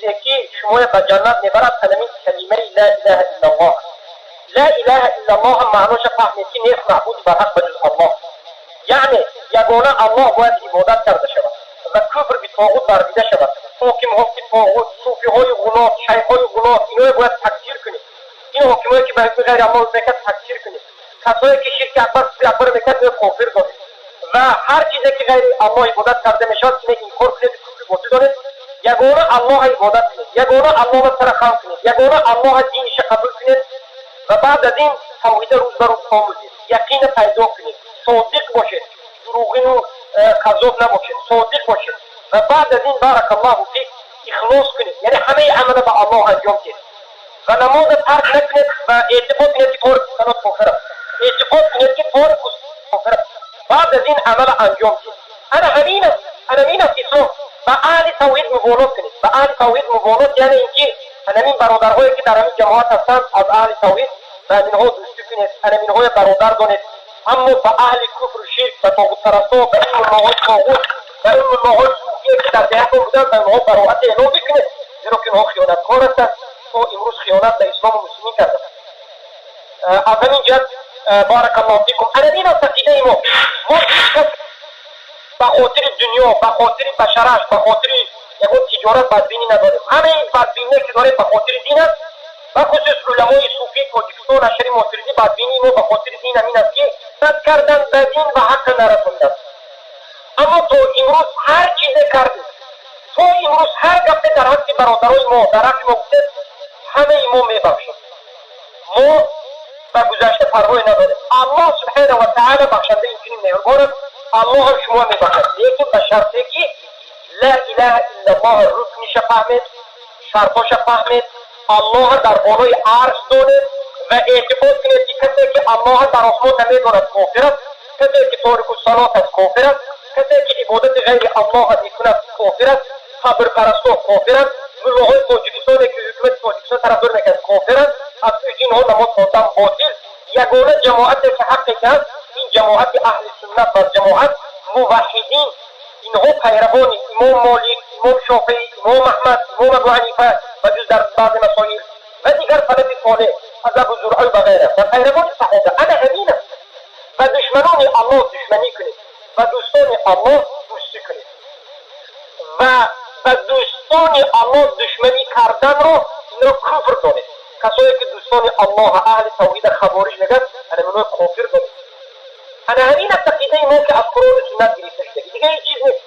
یکی شما به جنت میبرد همین کلمه لا اله الا الله. لا اله الا الله هم معناش فهمید که نیست معبود بر حق بجز الله، یعنی یگانه الله باید عبادت کرده شود و کفر به طاغوت بربیده شود. حاکم ها که طاغوت، صوفی های غلات، شیخ های غلات، اینا باید تکفیر کنید. این حاکمایی که به حکم غیر الله میکرد تکفیر کنید. کسایی که شرک اکبر میکرد کافر دانید و هر چیزی که غیر الله عبادت کرده میشد اینه انکار کنید، کفر باطل دانید. یگانه الله عبادت کنید، یگانه الله را سر خلق کنید، یگانه الله دینش قبول کنید و بعد از این توحید روز به روز آموزید، یقین پیدا کنید، صادق باشید، دروغین و کذاب نباشید، صادق باشید و بعد از این بارک الله فیک اخلاص کنید، یعنی همه عمل به الله انجام دهید و نماز ترک نکنید و اعتقاد کنید که تارک الصلاة کافر است، اعتقاد کنید که تارک کافر است. بعد از این عمل انجام دهید. انا همین است اسلام. با اهل توحید مبالات کنید، با اهل توحید مبالات یعنی اینکه همین برادرهایی که در همین جماعت هستند از اهل توحید و اینها دوستی کنید، اینها برادر دانید. اما با اهل کفر و شرک و طاغوت پرستا و این ملاهای طاغوت و این ملاهای صوفیه که در دهتون بودند به اینها براءت اعلام بکنید، زیرا که اینها خیانتکار هستند و امروز خیانت به اسلام و مسلمین کردند. از همین جهت بارک الله فیکم. این است عقیده ما به خاطر دنیا، به خاطر بشرش، به خاطر یکون تجارت بدبینی نداریم. همه این بدبینی که داره به خاطر دین است و خصوص علمای صوفی تاجیکستان اشری ماتریدی بدبینی ما به خاطر دین همین است که رد کردن به دین و حق نرسوندن. اما تا امروز هر چیز کردیم، تا امروز هر گفته در حق برادرای ما در حق ما گفته همه ما میبخشیم. ما به گذشته پروایی نداریم. الله سبحانه و تعالی بخشنده این چنین مهربان است. الله هم شما میبخشد، لیکن به شرطی که لا اله الا الله رکنش فهمید، شرطاش فهمید، الله در بالای عرش دانید و اعتقاد کنید که کسی که الله در آسمان نمیداند کافر است، کسی که تارک الصلاة است کافر است، کسی که عبادت غیر الله میکند کافر است، قبر پرستا کافر است، ملاهای تاجیکستانی که حکومت تاجیکستان طرفدار میکند کافر است، از اینها نماز خواندن باطل. یگانه جماعتی که حقی است این جماعت اهل سنت و جماعت موحدین، اینها پیروان امام مالک، امام شافعی، امام احمد، امام ابو حنیفه و جز در بعض مسائل و دیگر سلف صالح از ابو زرعه و غیره و پیروان صحابه. انا همینم. و دشمنان الله دشمنی کنید و دوستان الله دوستی کنید و به دوستان الله دشمنی کردن را این را کفر دانید. کسایی که دوستان الله اهل توحید خوارج میگن انا کافر دانید. انا همین عقیده ما که از قرآن و سنت گرفته شده، دیگه هیچ چیز نیست.